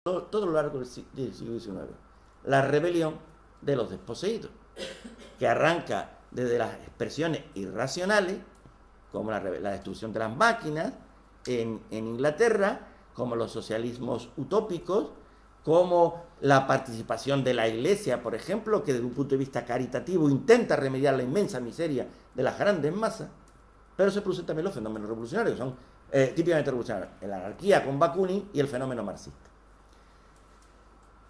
todo lo largo del siglo XIX. La rebelión de los desposeídos, que arranca desde las expresiones irracionales, como la destrucción de las máquinas en Inglaterra, como los socialismos utópicos, como la participación de la Iglesia, por ejemplo, que desde un punto de vista caritativo intenta remediar la inmensa miseria de las grandes masas, pero se producen también los fenómenos revolucionarios, son típicamente revolucionarios, la anarquía con Bakunin y el fenómeno marxista.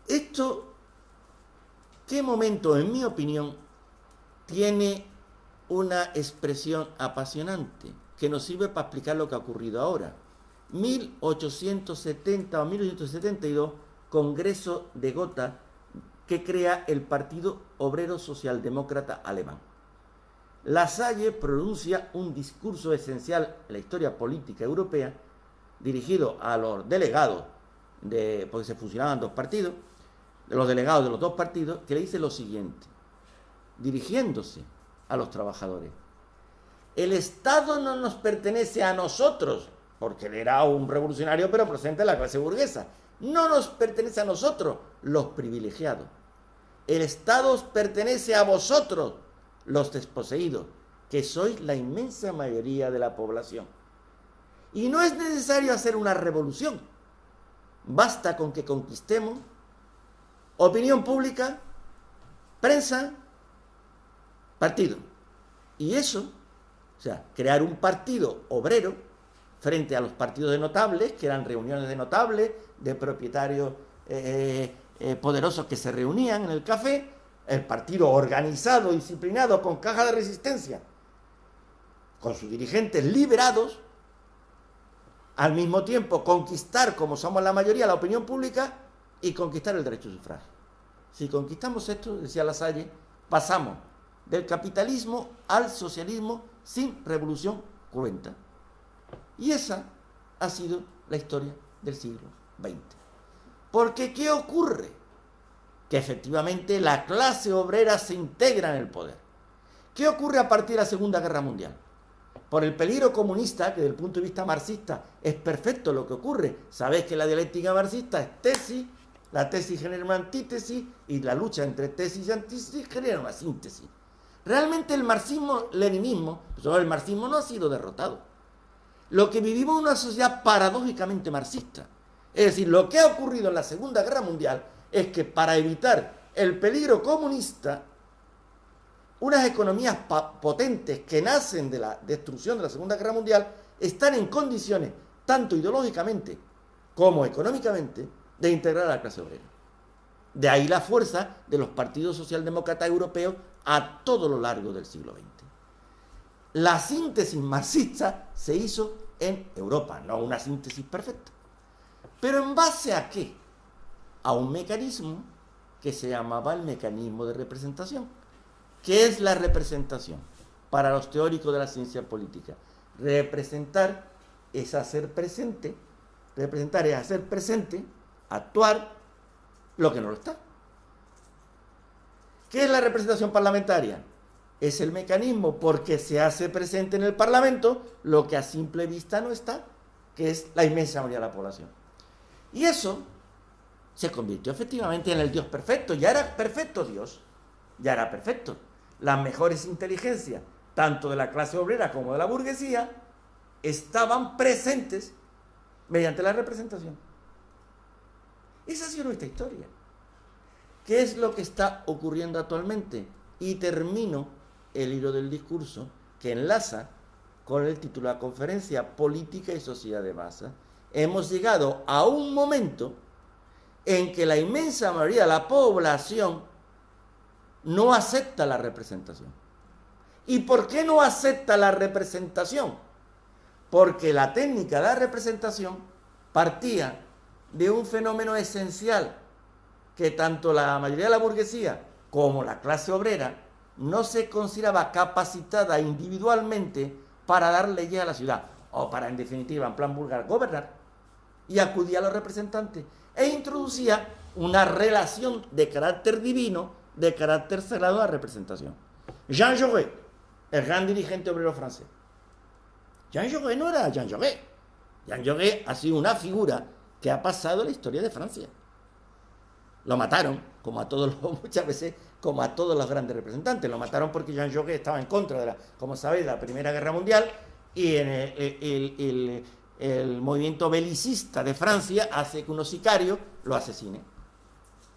Esto, ¿qué momento, en mi opinión, tiene una expresión apasionante que nos sirve para explicar lo que ha ocurrido ahora? 1870 o 1872, Congreso de Gotha, que crea el Partido Obrero Socialdemócrata Alemán. Lasalle pronuncia un discurso esencial en la historia política europea, dirigido a los delegados, porque se fusionaban dos partidos, de los delegados de los dos partidos, que le dice lo siguiente, dirigiéndose a los trabajadores: el Estado no nos pertenece a nosotros, porque él era un revolucionario pero procedente de la clase burguesa, no nos pertenece a nosotros, los privilegiados. El Estado os pertenece a vosotros, los desposeídos, que sois la inmensa mayoría de la población. Y no es necesario hacer una revolución, basta con que conquistemos opinión pública, prensa, partido. Y eso, o sea, crear un partido obrero frente a los partidos de notables, que eran reuniones de notables, de propietarios poderosos que se reunían en el café, el partido organizado, disciplinado, con caja de resistencia, con sus dirigentes liberados, al mismo tiempo conquistar, como somos la mayoría, la opinión pública y conquistar el derecho de sufragio. Si conquistamos esto, decía Lasalle, pasamos del capitalismo al socialismo sin revolución cruenta. Y esa ha sido la historia del siglo XX. Porque ¿qué ocurre? Que efectivamente la clase obrera se integra en el poder. ¿Qué ocurre a partir de la Segunda Guerra Mundial? Por el peligro comunista, que desde el punto de vista marxista es perfecto lo que ocurre. Sabéis que la dialéctica marxista es tesis, la tesis genera una antítesis y la lucha entre tesis y antítesis genera una síntesis. Realmente el marxismo-leninismo, el marxismo no ha sido derrotado. Lo que vivimos es una sociedad paradójicamente marxista. Es decir, lo que ha ocurrido en la Segunda Guerra Mundial es que para evitar el peligro comunista, unas economías potentes que nacen de la destrucción de la Segunda Guerra Mundial están en condiciones, tanto ideológicamente como económicamente, de integrar a la clase obrera. De ahí la fuerza de los partidos socialdemócratas europeos a todo lo largo del siglo XX. La síntesis marxista se hizo en Europa, no una síntesis perfecta. ¿Pero en base a qué? A un mecanismo que se llamaba el mecanismo de representación. ¿Qué es la representación? Para los teóricos de la ciencia política, representar es hacer presente, representar es hacer presente, actuar lo que no lo está. ¿Qué es la representación parlamentaria? Es el mecanismo porque se hace presente en el Parlamento lo que a simple vista no está, que es la inmensa mayoría de la población. Y eso se convirtió efectivamente en el Dios perfecto. Ya era perfecto Dios, ya era perfecto. Las mejores inteligencias, tanto de la clase obrera como de la burguesía, estaban presentes mediante la representación. Esa ha sido nuestra historia. ¿Qué es lo que está ocurriendo actualmente? Y termino el hilo del discurso que enlaza con el título de la conferencia, Política y Sociedad de Masa. Hemos llegado a un momento en que la inmensa mayoría de la población no acepta la representación. ¿Y por qué no acepta la representación? Porque la técnica de la representación partía de un fenómeno esencial que tanto la mayoría de la burguesía como la clase obrera no se consideraba capacitada individualmente para dar leyes a la ciudad, o para, en definitiva, en plan vulgar, gobernar, y acudía a los representantes e introducía una relación de carácter divino, de carácter sagrado a la representación. Jean Jaurès, el gran dirigente obrero francés. Jean Jaurès no era Jean Jaurès. Jean Jaurès ha sido una figura que ha pasado en la historia de Francia. Lo mataron, como a todos muchas veces, como a todos los grandes representantes. Lo mataron porque Jean Jaurès estaba en contra de como sabéis, de la Primera Guerra Mundial, y en el movimiento belicista de Francia hace que unos sicarios lo asesinen.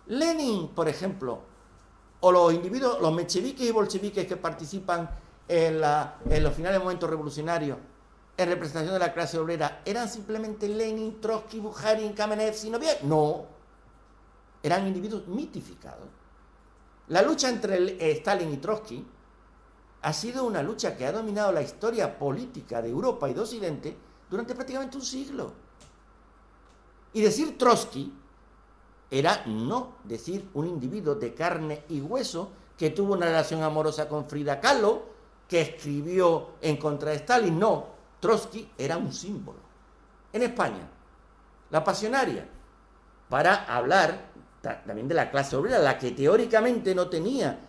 Lenin, por ejemplo, o los individuos, los mencheviques y bolcheviques que participan en los finales momentos revolucionarios en representación de la clase obrera, ¿eran simplemente Lenin, Trotsky, Bukharin, Kamenev, Zinoviev? No, eran individuos mitificados. La lucha entre Stalin y Trotsky ha sido una lucha que ha dominado la historia política de Europa y de Occidente durante prácticamente un siglo. Y decir Trotsky era no decir un individuo de carne y hueso que tuvo una relación amorosa con Frida Kahlo, que escribió en contra de Stalin. No, Trotsky era un símbolo. En España, la pasionaria, para hablar también de la clase obrera, la que teóricamente no tenía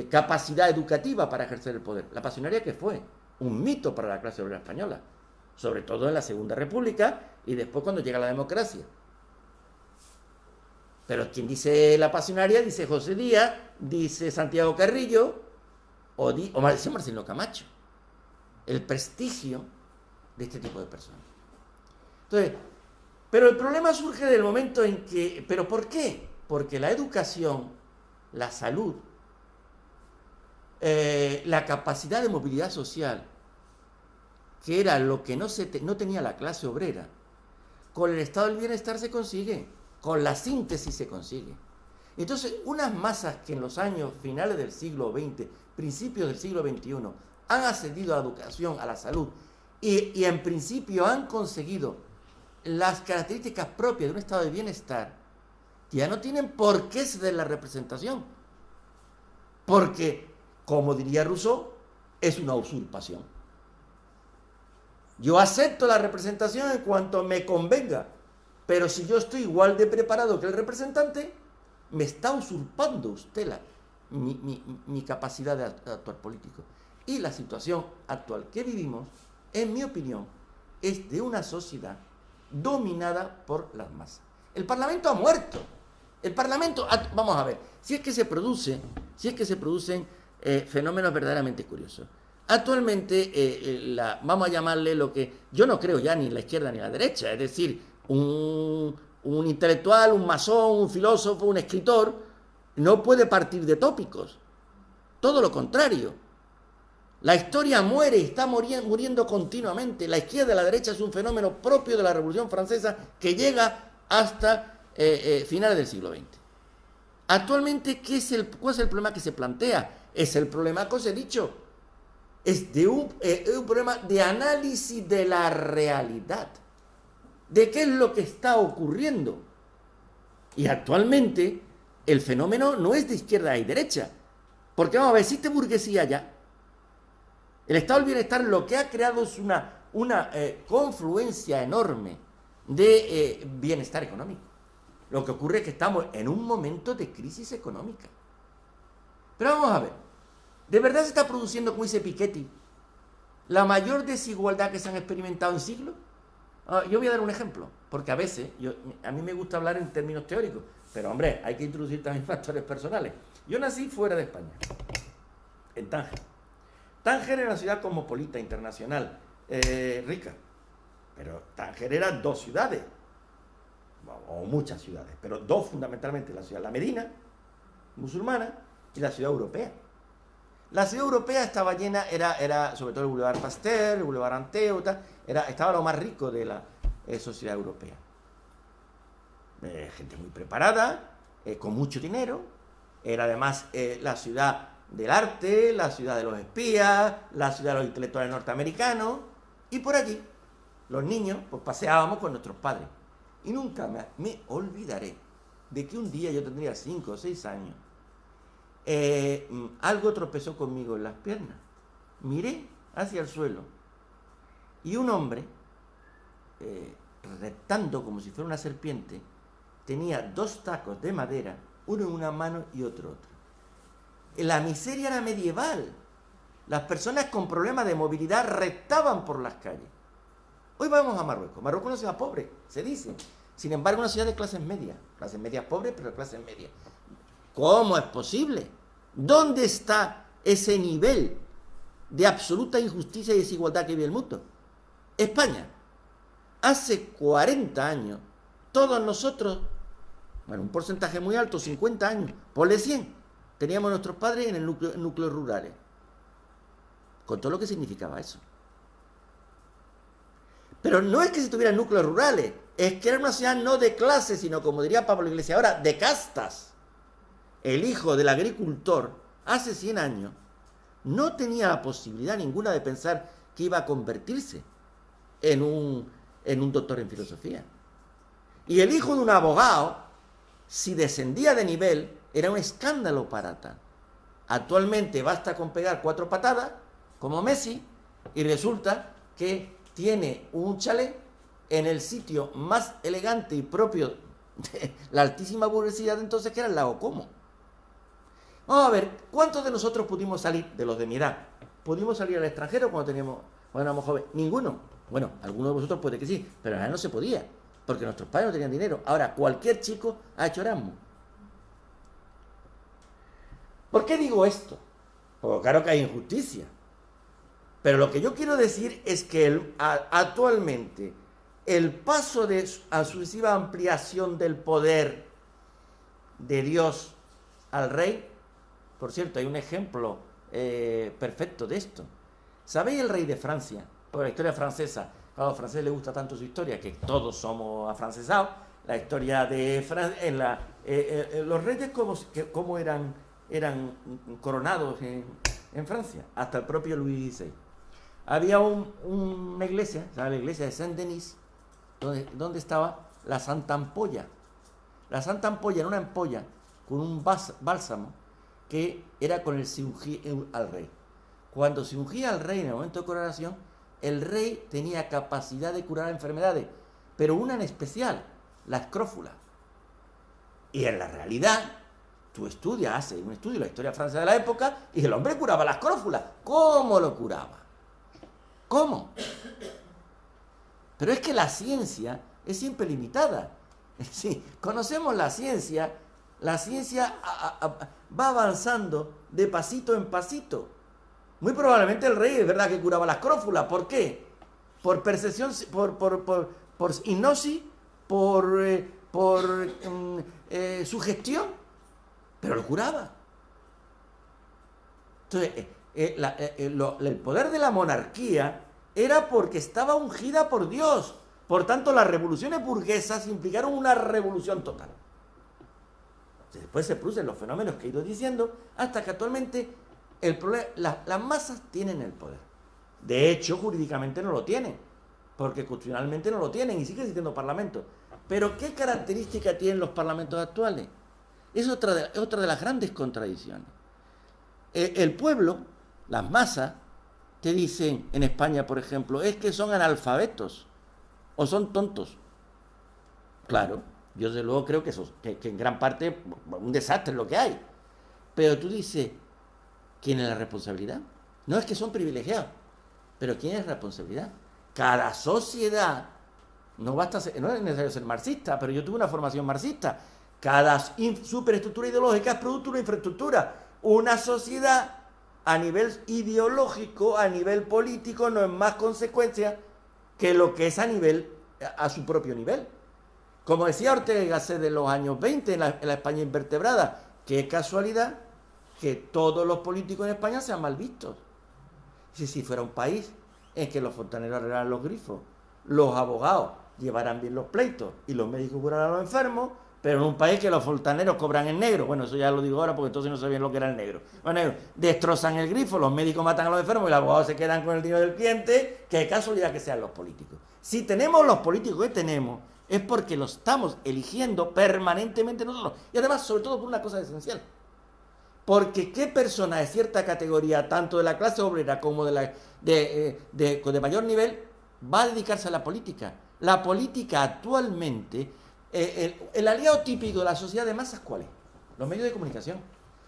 capacidad educativa para ejercer el poder. La pasionaria, que fue un mito para la clase obrera española, sobre todo en la Segunda República y después cuando llega la democracia. Pero quien dice la pasionaria, dice José Díaz, dice Santiago Carrillo o dice Marcelino Camacho. El prestigio de este tipo de personas. Entonces, pero el problema surge del momento en que... ¿Pero por qué? Porque la educación, la salud, la capacidad de movilidad social, que era lo que no tenía la clase obrera, con el estado del bienestar se consigue, con la síntesis se consigue. Entonces, unas masas que en los años finales del siglo XX, principios del siglo XXI, han accedido a la educación, a la salud, y en principio han conseguido las características propias de un estado de bienestar, ya no tienen por qué ceder la representación. Porque, como diría Rousseau, es una usurpación. Yo acepto la representación en cuanto me convenga, pero si yo estoy igual de preparado que el representante, me está usurpando usted mi capacidad de actuar político. Y la situación actual que vivimos, en mi opinión, es de una sociedad dominada por las masas. El Parlamento ha muerto. El Parlamento, vamos a ver, si es que se producen fenómenos verdaderamente curiosos. Actualmente, vamos a llamarle lo que yo no creo ya ni en la izquierda ni en la derecha, es decir, un intelectual, un masón, un filósofo, un escritor, no puede partir de tópicos. Todo lo contrario. La historia muere y está muriendo continuamente. La izquierda y la derecha es un fenómeno propio de la Revolución Francesa que llega hasta finales del siglo XX. Actualmente, ¿cuál es el problema que se plantea? Es el problema que os he dicho. Es de un problema de análisis de la realidad. De qué es lo que está ocurriendo. Y actualmente el fenómeno no es de izquierda y derecha. Porque vamos a ver, existe burguesía ya. El estado del bienestar lo que ha creado es una confluencia enorme de bienestar económico. Lo que ocurre es que estamos en un momento de crisis económica. Pero vamos a ver, ¿de verdad se está produciendo, como dice Piketty, la mayor desigualdad que se han experimentado en siglos? Yo voy a dar un ejemplo, porque a veces, a mí me gusta hablar en términos teóricos, pero hombre, hay que introducir también factores personales. Yo nací fuera de España, en Tánger. Tánger era una ciudad cosmopolita, internacional, rica, pero Tánger era dos ciudades, o muchas ciudades, pero dos fundamentalmente, la ciudad, la Medina, musulmana, y la ciudad europea. La ciudad europea estaba llena, era sobre todo el Boulevard Pasteur, el Boulevard Anteo, estaba lo más rico de la sociedad europea. Gente muy preparada, con mucho dinero, era además la ciudad del arte, la ciudad de los espías, la ciudad de los intelectuales norteamericanos, y por allí los niños pues paseábamos con nuestros padres. Y nunca me olvidaré de que un día, yo tendría 5 o 6 años, algo tropezó conmigo en las piernas. Miré hacia el suelo y un hombre, reptando como si fuera una serpiente, tenía 2 tacos de madera, uno en una mano y otro. La miseria era medieval. Las personas con problemas de movilidad reptaban por las calles. Hoy vamos a Marruecos. Marruecos no es una ciudad pobre, se dice. Sin embargo, una sociedad de clases medias pobres, pero clases medias. ¿Cómo es posible? ¿Dónde está ese nivel de absoluta injusticia y desigualdad que vive el mundo? España. Hace 40 años, todos nosotros, bueno, un porcentaje muy alto, 50 años, ponle 100, teníamos nuestros padres en el núcleos rurales. Con todo lo que significaba eso. Pero no es que se tuvieran núcleos rurales, es que era una sociedad no de clases, sino, como diría Pablo Iglesias ahora, de castas. El hijo del agricultor, hace 100 años, no tenía la posibilidad ninguna de pensar que iba a convertirse en un doctor en filosofía. Y el hijo de un abogado, si descendía de nivel, era un escándalo para tal. Actualmente basta con pegar 4 patadas, como Messi, y resulta que tiene un chalet en el sitio más elegante y propio de la altísima burguesía de entonces, que era el lago Como. Vamos a ver, ¿cuántos de nosotros pudimos salir, de los de mi edad, pudimos salir al extranjero cuando éramos jóvenes? Ninguno. Bueno, algunos de vosotros puede que sí, pero ahora no se podía, porque nuestros padres no tenían dinero. Ahora, cualquier chico ha hecho Erasmus. ¿Por qué digo esto? Porque claro que hay injusticia. Pero lo que yo quiero decir es que actualmente el paso a sucesiva ampliación del poder de Dios al rey, por cierto, hay un ejemplo perfecto de esto. ¿Sabéis el rey de Francia? Por la historia francesa. A los franceses les gusta tanto su historia que todos somos afrancesados. La historia de Francia, los reyes como eran coronados en Francia, hasta el propio Luis XVI. Había una iglesia, ¿sabes? La iglesia de Saint-Denis, donde estaba la Santa Ampolla. La Santa Ampolla era una ampolla con un bálsamo que era con el se ungía al rey. Cuando se ungía al rey en el momento de coronación, el rey tenía capacidad de curar enfermedades, pero una en especial, la escrófula. Y en la realidad, tú haces un estudio de la historia francesa de la época, y el hombre curaba la escrófula. ¿Cómo lo curaba? ¿Cómo? Pero es que la ciencia es siempre limitada. Sí, conocemos la ciencia va avanzando de pasito en pasito. Muy probablemente el rey es verdad que curaba la escrófula. ¿Por qué? Por percepción, por hipnosis, por sugestión, pero lo curaba. Entonces, el poder de la monarquía era porque estaba ungida por Dios. Por tanto, las revoluciones burguesas implicaron una revolución total. Después se producen los fenómenos que he ido diciendo, hasta que actualmente las masas tienen el poder. De hecho, jurídicamente no lo tienen, porque constitucionalmente no lo tienen y sigue existiendo parlamento. Pero ¿qué característica tienen los parlamentos actuales? Es otra de las grandes contradicciones. El pueblo, las masas, te dicen en España, por ejemplo, es que son analfabetos o son tontos. Claro, yo desde luego creo que en gran parte un desastre es lo que hay. Pero tú dices, ¿quién es la responsabilidad? No es que son privilegiados, pero ¿quién es la responsabilidad? Cada sociedad, no es necesario ser marxista, pero yo tuve una formación marxista. Cada superestructura ideológica es producto de una infraestructura. Una sociedad a nivel ideológico, a nivel político, no es más consecuencia que lo que es a su propio nivel. Como decía Ortega y Gasset de los años 20 en la España invertebrada, qué casualidad que todos los políticos en España sean mal vistos. Si fuera un país en que los fontaneros arreglaran los grifos, los abogados llevaran bien los pleitos y los médicos curaran a los enfermos, pero en un país que los fontaneros cobran en negro, bueno, eso ya lo digo ahora porque entonces no sabían lo que era el negro. Bueno, destrozan el grifo, los médicos matan a los enfermos y los abogados se quedan con el dinero del cliente, qué casualidad que sean los políticos. Si tenemos los políticos que tenemos, es porque los estamos eligiendo permanentemente nosotros. Y además, sobre todo por una cosa esencial. Porque qué persona de cierta categoría, tanto de la clase obrera como de mayor nivel, va a dedicarse a la política. La política actualmente, el aliado típico de la sociedad de masas, ¿cuál es? Los medios de comunicación.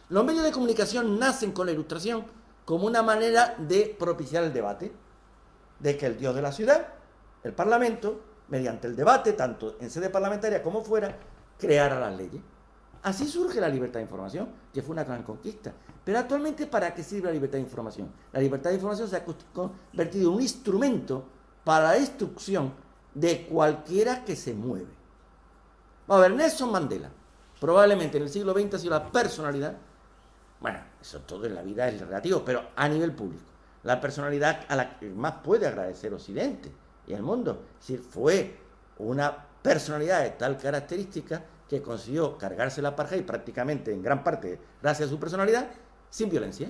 Los medios de comunicación nacen con la Ilustración como una manera de propiciar el debate, de que el dios de la ciudad, el Parlamento, mediante el debate, tanto en sede parlamentaria como fuera, creara las leyes. Así surge la libertad de información, que fue una gran conquista. Pero actualmente, ¿para qué sirve la libertad de información? La libertad de información se ha convertido en un instrumento para la destrucción de cualquiera que se mueve. Vamos a ver, Nelson Mandela, probablemente en el siglo XX ha sido la personalidad, bueno, eso todo en la vida es relativo, pero a nivel público, la personalidad a la que más puede agradecer Occidente y el mundo. Es decir, fue una personalidad de tal característica que consiguió cargarse la apartheid prácticamente en gran parte gracias a su personalidad, sin violencia,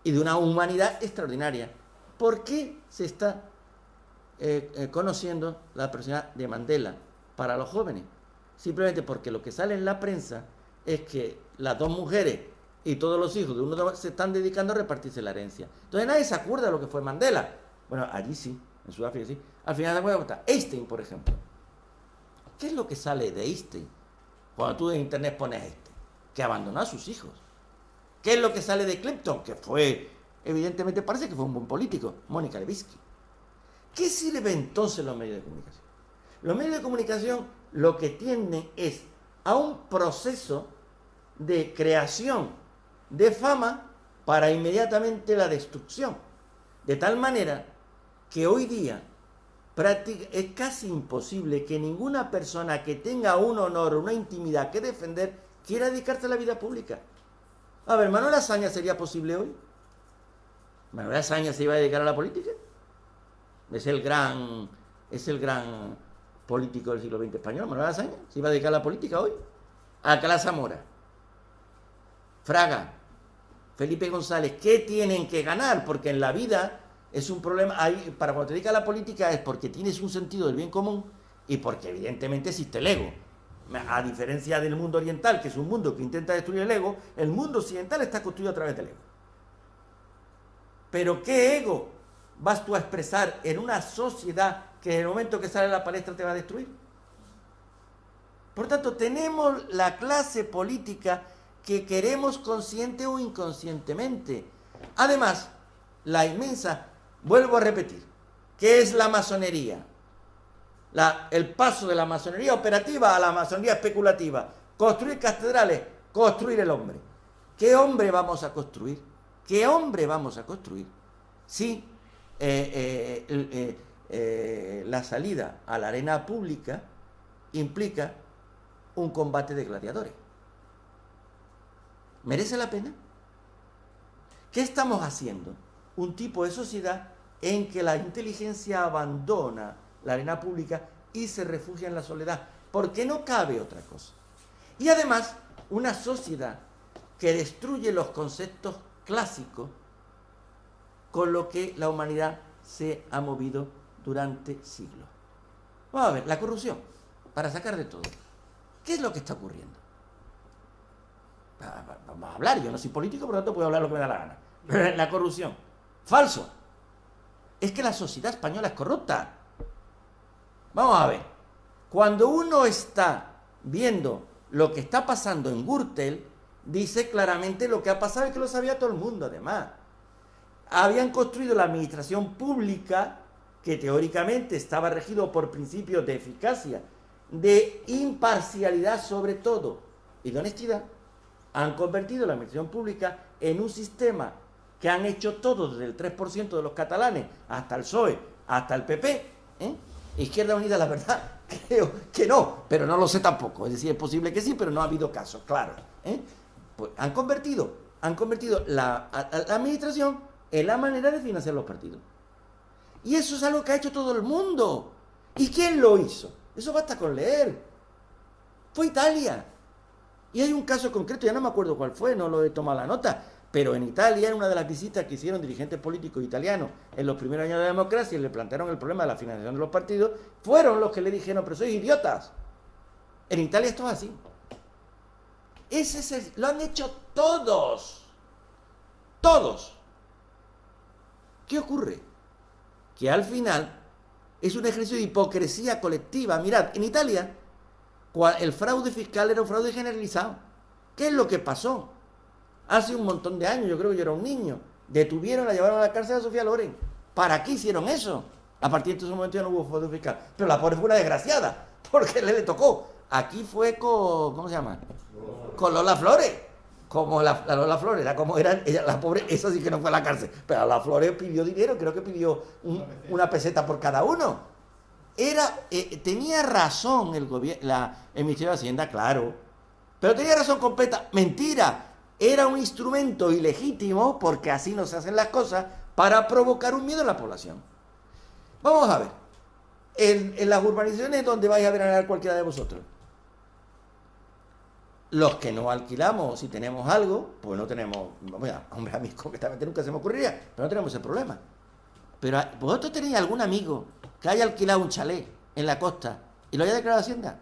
y de una humanidad extraordinaria. ¿Por qué se está conociendo la personalidad de Mandela para los jóvenes? Simplemente porque lo que sale en la prensa es que las dos mujeres y todos los hijos de uno se están dedicando a repartirse la herencia. Entonces nadie se acuerda de lo que fue Mandela. Bueno, allí sí, en Sudáfrica sí. Al final de cuentas, Einstein, por ejemplo. ¿Qué es lo que sale de Einstein cuando tú en internet pones Einstein? Que abandonó a sus hijos. ¿Qué es lo que sale de Clapton? Que fue, evidentemente parece que fue un buen político, Mónica Lewinsky. ¿Qué sirve entonces los medios de comunicación? Los medios de comunicación lo que tienden es a un proceso de creación de fama para inmediatamente la destrucción. De tal manera que hoy día es casi imposible que ninguna persona que tenga un honor o una intimidad que defender quiera dedicarse a la vida pública. A ver, ¿Manuel Azaña sería posible hoy? ¿Manuel Azaña se iba a dedicar a la política? Es el gran político del siglo XX español, Manuel Azaña. ¿Se iba a dedicar a la política hoy? Alcalá Zamora, Fraga, Felipe González, ¿qué tienen que ganar? Porque en la vida es un problema, para cuando te dedicas a la política es porque tienes un sentido del bien común y porque evidentemente existe el ego. A diferencia del mundo oriental, que es un mundo que intenta destruir el ego, el mundo occidental está construido a través del ego. Pero ¿qué ego vas tú a expresar en una sociedad que en el momento que sale a la palestra te va a destruir? Por tanto, tenemos la clase política que queremos consciente o inconscientemente. Además, la inmensa, vuelvo a repetir, ¿qué es la masonería? El paso de la masonería operativa a la masonería especulativa. Construir catedrales, construir el hombre. ¿Qué hombre vamos a construir? ¿Qué hombre vamos a construir si la salida a la arena pública implica un combate de gladiadores? ¿Merece la pena? ¿Qué estamos haciendo? Un tipo de sociedad en que la inteligencia abandona la arena pública y se refugia en la soledad, porque no cabe otra cosa. Y además, una sociedad que destruye los conceptos clásicos con lo que la humanidad se ha movido durante siglos. Vamos a ver, la corrupción, para sacar de todo. ¿Qué es lo que está ocurriendo? Vamos a hablar, yo no soy político, por lo tanto puedo hablar lo que me da la gana. La corrupción. Falso. Es que la sociedad española es corrupta. Vamos a ver. Cuando uno está viendo lo que está pasando en Gürtel, dice claramente lo que ha pasado y que lo sabía todo el mundo, además. Habían construido la administración pública, que teóricamente estaba regido por principios de eficacia, de imparcialidad sobre todo, y de honestidad. Han convertido la administración pública en un sistema que han hecho todos, desde el 3% de los catalanes hasta el PSOE, hasta el PP, Izquierda Unida, la verdad, creo que no, pero no lo sé tampoco. Es decir, es posible que sí, pero no ha habido caso, claro. Pues han convertido la administración en la manera de financiar los partidos. Y eso es algo que ha hecho todo el mundo. ¿Y quién lo hizo? Eso basta con leer. Fue Italia. Y hay un caso concreto, ya no me acuerdo cuál fue, no lo he tomado la nota, pero en Italia, en una de las visitas que hicieron dirigentes políticos italianos en los primeros años de la democracia y le plantearon el problema de la financiación de los partidos, fueron los que le dijeron, pero sois idiotas. En Italia esto es así. Lo han hecho todos. Todos. ¿Qué ocurre? Que al final es un ejercicio de hipocresía colectiva. Mirad, en Italia el fraude fiscal era un fraude generalizado. ¿Qué es lo que pasó? Hace un montón de años, yo creo que yo era un niño, detuvieron, la llevaron a la cárcel a Sofía Loren. ¿Para qué hicieron eso? A partir de ese momento ya no hubo fraude fiscal. Pero la pobre fue una desgraciada, porque le tocó. Aquí fue con, ¿cómo se llama? Con Lola Flores. Como la Lola Flores, era como era ella, la pobre, esa sí que no fue a la cárcel. Pero la Flores pidió dinero, creo que pidió una peseta por cada uno. Tenía razón el Ministerio de Hacienda, claro. Pero tenía razón completa. Mentira. Era un instrumento ilegítimo, porque así no se hacen las cosas, para provocar un miedo en la población. Vamos a ver. En las urbanizaciones donde vais a ver a cualquiera de vosotros. Los que no alquilamos, si tenemos algo, pues no tenemos... Hombre, a mí concretamente nunca se me ocurriría, pero no tenemos ese problema. Pero vosotros tenéis algún amigo que haya alquilado un chalet en la costa y lo haya declarado a Hacienda.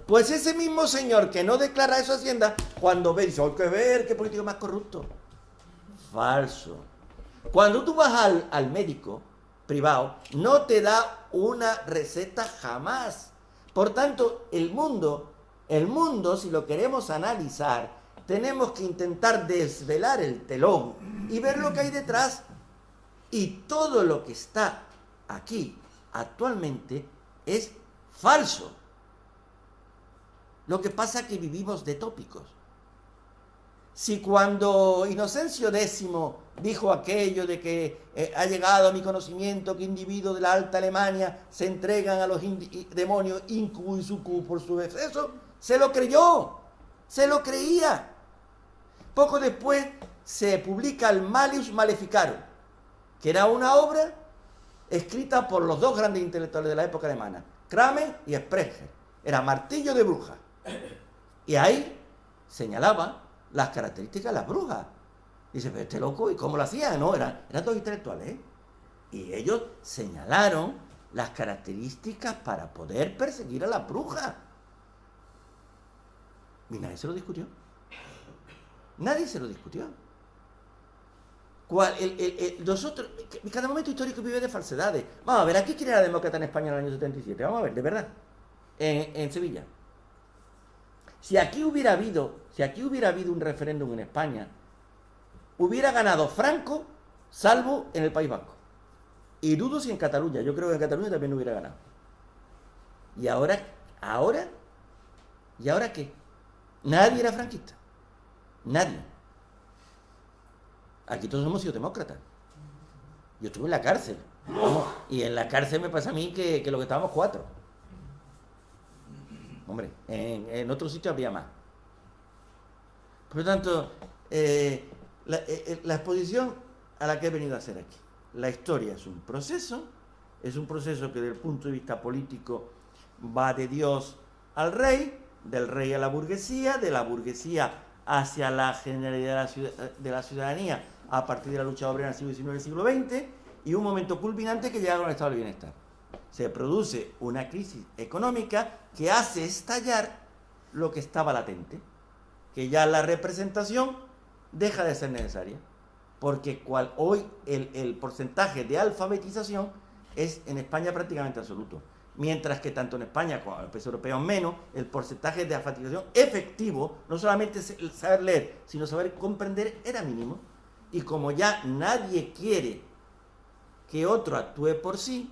Pues ese mismo señor que no declara eso a Hacienda, cuando ve, dice, hay que ver qué político más corrupto. Falso. Cuando tú vas al médico privado, no te da una receta jamás. Por tanto, el mundo, si lo queremos analizar, tenemos que intentar desvelar el telón y ver lo que hay detrás. Y todo lo que está aquí actualmente es falso. Lo que pasa es que vivimos de tópicos. Si cuando Inocencio X dijo aquello de que ha llegado a mi conocimiento que individuos de la Alta Alemania se entregan a los demonios incubo y sucubo por su exceso, se lo creyó, se lo creía. Poco después se publica el Malleus Maleficarum, que era una obra escrita por los dos grandes intelectuales de la época alemana, Kramer y Sprenger. Era martillo de bruja. Y ahí señalaba las características de las brujas. Dice, pero este loco, ¿y cómo lo hacían? No, eran dos intelectuales, ¿eh? Y ellos señalaron las características para poder perseguir a las brujas. Y nadie se lo discutió. Nadie se lo discutió. Nosotros, cada momento histórico vive de falsedades. Vamos a ver, aquí quién era demócrata en España en el año 77. Vamos a ver, de verdad. En Sevilla. Si aquí hubiera habido un referéndum en España, hubiera ganado Franco, salvo en el País Vasco. Y dudo si en Cataluña. Yo creo que en Cataluña también no hubiera ganado. ¿Y ahora qué? Nadie era franquista. Nadie. Aquí todos hemos sido demócratas. Yo estuve en la cárcel. Vamos, y en la cárcel me pasa a mí que lo que estábamos 4. Hombre, en otro sitio había más. Por lo tanto, la exposición a la que he venido a hacer aquí. La historia es un proceso que desde el punto de vista político va de Dios al rey, del rey a la burguesía, de la burguesía hacia la generalidad de la ciudadanía a partir de la lucha obrera en el siglo XIX y el siglo XX, y un momento culminante que llega con el estado del bienestar. Se produce una crisis económica que hace estallar lo que estaba latente, que ya la representación deja de ser necesaria, porque hoy el porcentaje de alfabetización es en España prácticamente absoluto, mientras que tanto en España como en los países europeos menos, el porcentaje de alfabetización efectivo, no solamente el saber leer, sino saber comprender, era mínimo, y como ya nadie quiere que otro actúe por sí,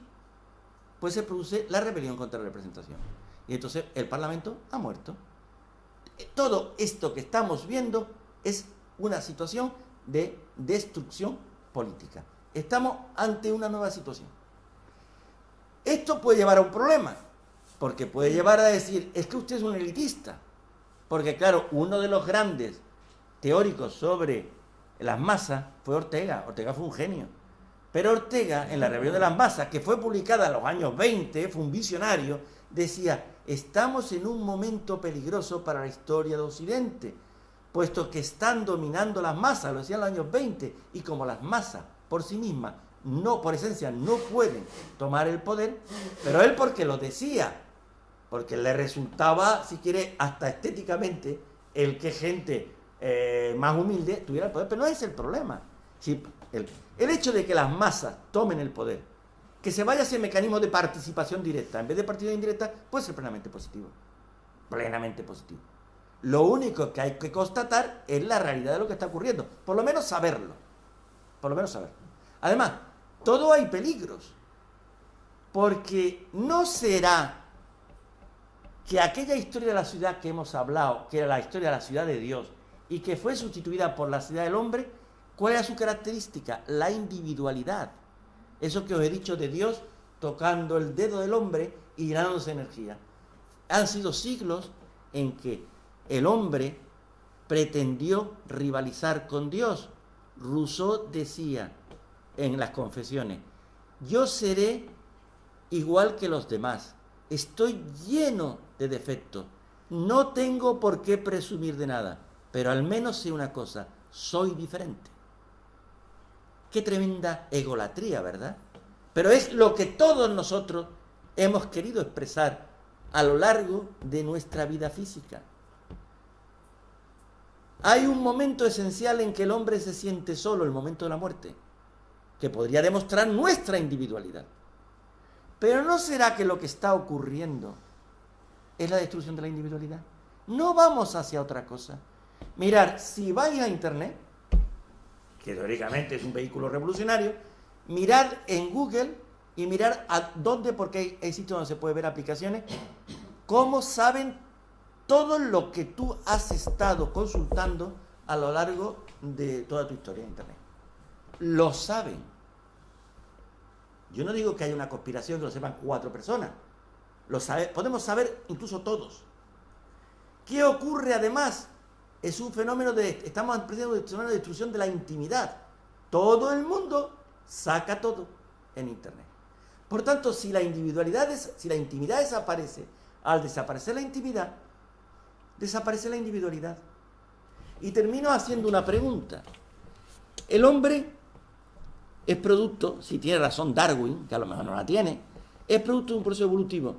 pues se produce la rebelión contra la representación. Y entonces el Parlamento ha muerto. Todo esto que estamos viendo es una situación de destrucción política. Estamos ante una nueva situación. Esto puede llevar a un problema, porque puede llevar a decir, es que usted es un elitista. Porque claro, uno de los grandes teóricos sobre las masas fue Ortega. Ortega fue un genio. Pero Ortega, en la Rebelión de las Masas, que fue publicada en los años 20, fue un visionario, decía, estamos en un momento peligroso para la historia de Occidente, puesto que están dominando las masas, lo decía en los años 20, y como las masas por sí mismas, no, por esencia, no pueden tomar el poder, pero él porque lo decía, porque le resultaba, si quiere, hasta estéticamente, el que gente más humilde tuviera el poder, pero no es el problema. Si el hecho de que las masas tomen el poder, que se vaya a ese mecanismo de participación directa en vez de participación indirecta, puede ser plenamente positivo. Plenamente positivo. Lo único que hay que constatar es la realidad de lo que está ocurriendo. Por lo menos saberlo. Por lo menos saberlo. Además, todo hay peligros. Porque no será que aquella historia de la ciudad que hemos hablado, que era la historia de la ciudad de Dios, y que fue sustituida por la ciudad del hombre, ¿cuál era su característica? La individualidad. Eso que os he dicho de Dios tocando el dedo del hombre y llenándose de energía. Han sido siglos en que el hombre pretendió rivalizar con Dios. Rousseau decía en las Confesiones: yo seré igual que los demás, estoy lleno de defectos, no tengo por qué presumir de nada, pero al menos sé una cosa: soy diferente. Qué tremenda egolatría, ¿verdad? Pero es lo que todos nosotros hemos querido expresar a lo largo de nuestra vida física. Hay un momento esencial en que el hombre se siente solo, el momento de la muerte, que podría demostrar nuestra individualidad. Pero ¿no será que lo que está ocurriendo es la destrucción de la individualidad? No vamos hacia otra cosa. Mirad, si vais a Internet, que teóricamente es un vehículo revolucionario, mirad en Google y mirad a dónde, porque hay sitios donde se puede ver aplicaciones, cómo saben todo lo que tú has estado consultando a lo largo de toda tu historia en Internet. Lo saben. Yo no digo que haya una conspiración que lo sepan 4 personas. Podemos saber incluso todos. ¿Qué ocurre además? Es un fenómeno estamos aprendiendo una destrucción de la intimidad. Todo el mundo saca todo en Internet. Por tanto, si la intimidad desaparece, al desaparecer la intimidad, desaparece la individualidad. Y termino haciendo una pregunta. El hombre es producto, si tiene razón Darwin, que a lo mejor no la tiene, es producto de un proceso evolutivo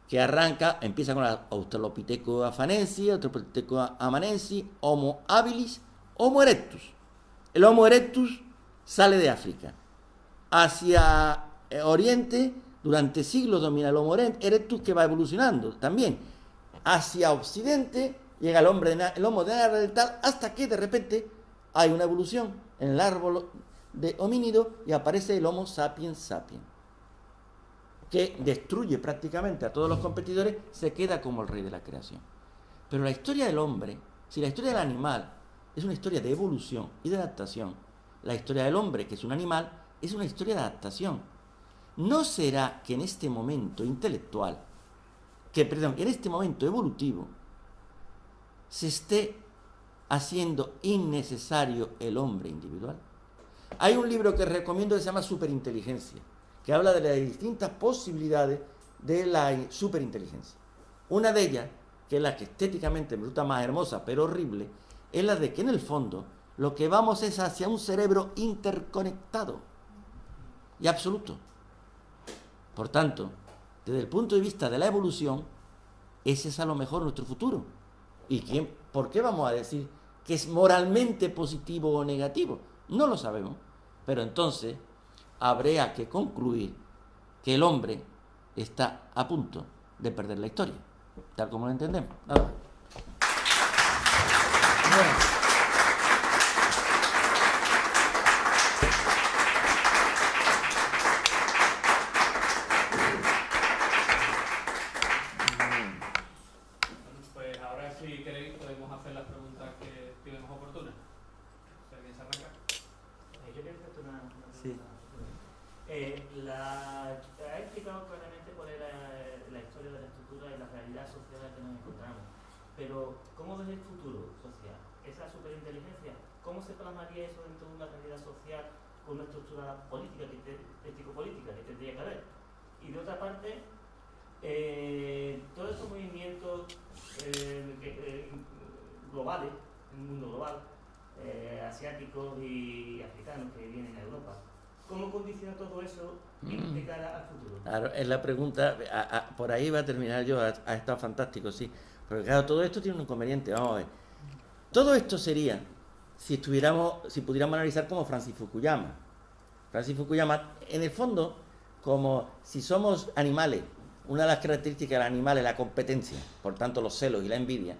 que empieza con la Australopithecus afarensis, Australopithecus amanensis, Homo habilis, Homo erectus. El Homo erectus sale de África. Hacia Oriente, durante siglos domina el Homo erectus, que va evolucionando también. Hacia Occidente llega el Homo de Neandertal, hasta que de repente hay una evolución en el árbol de homínido y aparece el Homo sapiens sapiens, que destruye prácticamente a todos los competidores, se queda como el rey de la creación. Pero la historia del hombre, si la historia del animal es una historia de evolución y de adaptación, la historia del hombre, que es un animal, es una historia de adaptación. ¿No será que en este momento intelectual, en este momento evolutivo, se esté haciendo innecesario el hombre individual? Hay un libro que recomiendo que se llama Superinteligencia, que habla de las distintas posibilidades de la superinteligencia. Una de ellas, que es la que estéticamente me resulta más hermosa, pero horrible, es la de que en el fondo lo que vamos es hacia un cerebro interconectado y absoluto. Por tanto, desde el punto de vista de la evolución, ese es a lo mejor nuestro futuro. ¿Y por qué vamos a decir que es moralmente positivo o negativo? No lo sabemos. Pero entonces habría que concluir que el hombre está a punto de perder la historia, tal como lo entendemos. Nada más. Bueno. Pues ahora, si queréis, podemos hacer las preguntas que tenemos oportunas. Si alguien se arranca. Yo quería hacerte una pregunta. Sí. Ha explicado claramente cuál es la historia de la estructura y la realidad social en la que nos encontramos. Pero, ¿cómo ves el futuro social? Esa superinteligencia, ¿cómo se plasmaría eso dentro de una realidad social con una estructura política, ético-política, que tendría que haber? Y de otra parte, todos estos movimientos globales, en un mundo global, asiáticos y africanos que vienen a Europa, ¿cómo condiciona todo eso de cara al futuro? Claro, es la pregunta, por ahí va a terminar yo, ha estado fantástico, sí. Porque claro, todo esto tiene un inconveniente, vamos a ver. Todo esto sería, si pudiéramos analizar como Francis Fukuyama. Francis Fukuyama, en el fondo, como si somos animales, una de las características del animal es la competencia, por tanto los celos y la envidia.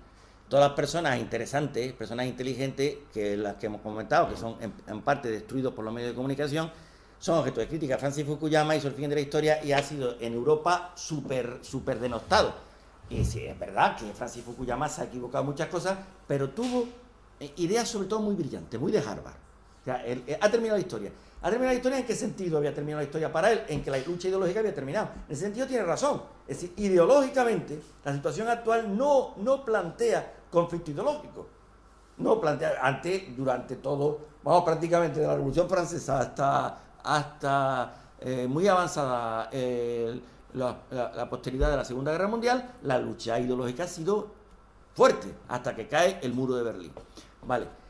Todas las personas interesantes, personas inteligentes, que las que hemos comentado, que son en parte destruidos por los medios de comunicación, son objeto de crítica. Francis Fukuyama hizo El fin de la historia y ha sido en Europa súper denostado. Y sí, es verdad que Francis Fukuyama se ha equivocado en muchas cosas, pero tuvo ideas sobre todo muy brillantes, muy de Harvard. O sea, él ha terminado la historia. ¿Ha terminado la historia? ¿En qué sentido había terminado la historia para él? En que la lucha ideológica había terminado. En ese sentido tiene razón. Es decir, ideológicamente, la situación actual no plantea conflicto ideológico. No plantea, durante todo, vamos, prácticamente de la Revolución Francesa hasta muy avanzada la posteridad de la Segunda Guerra Mundial, la lucha ideológica ha sido fuerte, hasta que cae el muro de Berlín. Vale.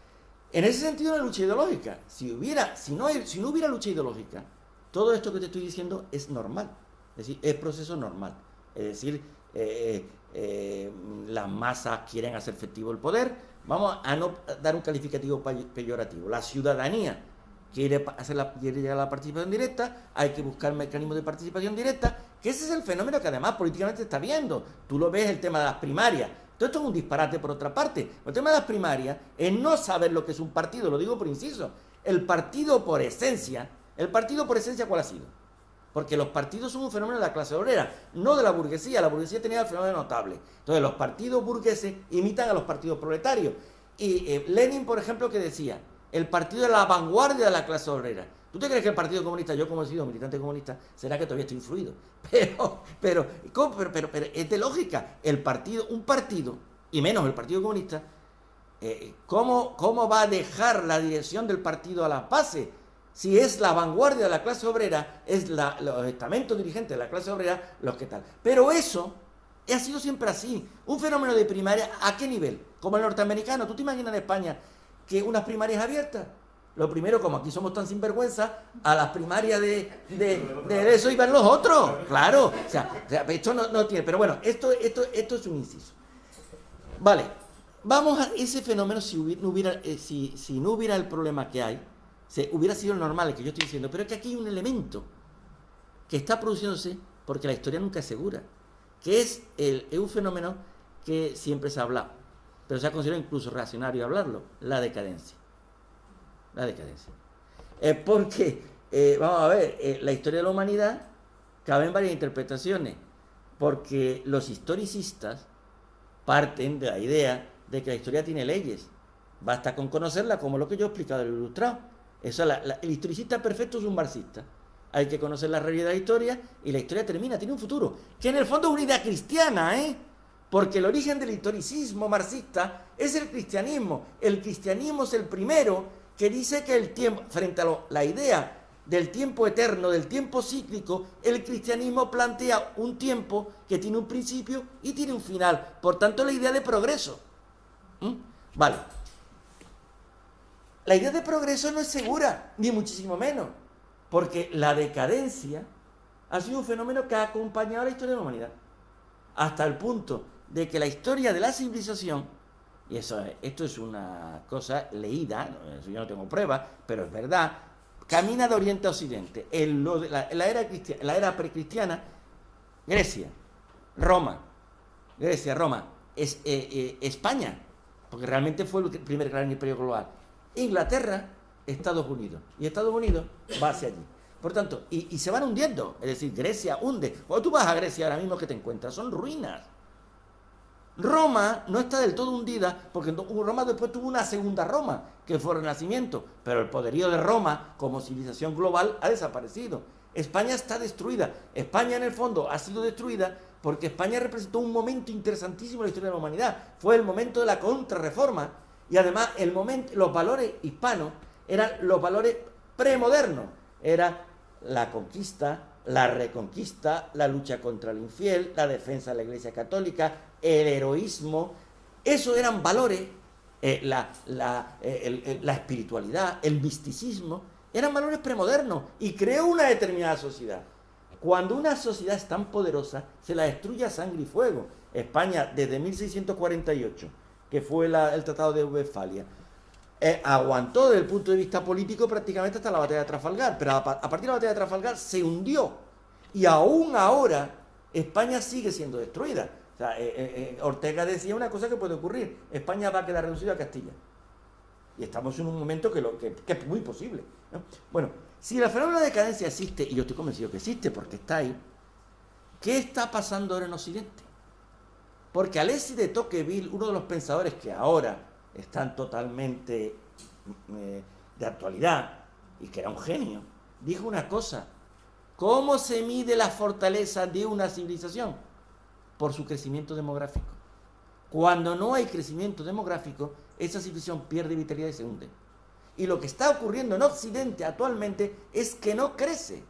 En ese sentido, la lucha ideológica, si no hubiera lucha ideológica, todo esto que te estoy diciendo es normal, es decir, es proceso normal. Es decir, las masas quieren hacer efectivo el poder, vamos a no dar un calificativo peyorativo. La ciudadanía quiere llegar a la participación directa, hay que buscar mecanismos de participación directa, que ese es el fenómeno que además políticamente se está viendo. Tú lo ves, el tema de las primarias. Todo esto es un disparate por otra parte. El tema de las primarias es no saber lo que es un partido, lo digo por inciso. El partido por esencia, ¿cuál ha sido? Porque los partidos son un fenómeno de la clase obrera, no de la burguesía. La burguesía tenía el fenómeno notable. Entonces los partidos burgueses imitan a los partidos proletarios. Y Lenin, por ejemplo, que decía, el partido de la vanguardia de la clase obrera. ¿Tú te crees que el Partido Comunista, yo como he sido militante comunista, será que todavía estoy influido? Pero es de lógica. Un partido, y menos el Partido Comunista, ¿cómo va a dejar la dirección del partido a las bases? Si es la vanguardia de la clase obrera, es los estamentos dirigentes de la clase obrera los que tal. Pero eso ha sido siempre así. Un fenómeno de primaria, ¿a qué nivel? Como el norteamericano. ¿Tú te imaginas en España que unas primarias abiertas? Lo primero, como aquí somos tan sinvergüenza, a las primarias de eso iban los otros. Claro. O sea esto no tiene. Pero bueno, esto es un inciso. Vale. Vamos a ese fenómeno si no hubiera el problema que hay, hubiera sido el normal, el que yo estoy diciendo. Pero es que aquí hay un elemento que está produciéndose porque la historia nunca es segura, que es un fenómeno que siempre se ha hablado, pero se ha considerado incluso reaccionario hablarlo: la decadencia. La decadencia. Porque, vamos a ver, la historia de la humanidad cabe en varias interpretaciones, porque los historicistas parten de la idea de que la historia tiene leyes. Basta con conocerla, como lo que yo he explicado en el Ilustrado. El historicista perfecto es un marxista. Hay que conocer la realidad de la historia y la historia tiene un futuro, que en el fondo es una idea cristiana, porque el origen del historicismo marxista es el cristianismo. El cristianismo es el primero que dice que el tiempo, frente a la idea del tiempo eterno, del tiempo cíclico, el cristianismo plantea un tiempo que tiene un principio y tiene un final. Por tanto, la idea de progreso. Vale. La idea de progreso no es segura, ni muchísimo menos, porque la decadencia ha sido un fenómeno que ha acompañado la historia de la humanidad, hasta el punto de que la historia de la civilización, y esto es una cosa leída, eso yo no tengo pruebas, pero es verdad, camina de oriente a occidente. La era precristiana, Roma, España, porque realmente fue el primer gran imperio global. Inglaterra, Estados Unidos, y Estados Unidos va hacia allí. Por tanto, y se van hundiendo, es decir, Grecia hunde. Cuando tú vas a Grecia ahora mismo, que te encuentras son ruinas. Roma no está del todo hundida, porque Roma después tuvo una segunda Roma, que fue el Renacimiento, pero el poderío de Roma como civilización global ha desaparecido. España está destruida. España, en el fondo, ha sido destruida porque España representó un momento interesantísimo en la historia de la humanidad. Fue el momento de la contrarreforma, y además los valores hispanos eran los valores premodernos. Era la conquista, la reconquista, la lucha contra el infiel, la defensa de la Iglesia Católica, el heroísmo. Esos eran valores, la espiritualidad, el misticismo, eran valores premodernos, y creó una determinada sociedad. Cuando una sociedad es tan poderosa, se la destruye a sangre y fuego. España, desde 1648, que fue el Tratado de Westfalia, aguantó desde el punto de vista político prácticamente hasta la batalla de Trafalgar, pero a partir de la batalla de Trafalgar se hundió, y aún ahora España sigue siendo destruida. O sea, Ortega decía una cosa que puede ocurrir: España va a quedar reducida a Castilla, Y estamos en un momento que es muy posible, ¿no? Bueno, si la fenómeno de decadencia existe, y yo estoy convencido que existe porque está ahí, ¿qué está pasando ahora en Occidente? Porque Alexis de Tocqueville, uno de los pensadores que ahora están totalmente de actualidad, y que era un genio, dijo una cosa: ¿cómo se mide la fortaleza de una civilización? Por su crecimiento demográfico. Cuando no hay crecimiento demográfico, esa civilización pierde vitalidad y se hunde. Y lo que está ocurriendo en Occidente actualmente es que no crece.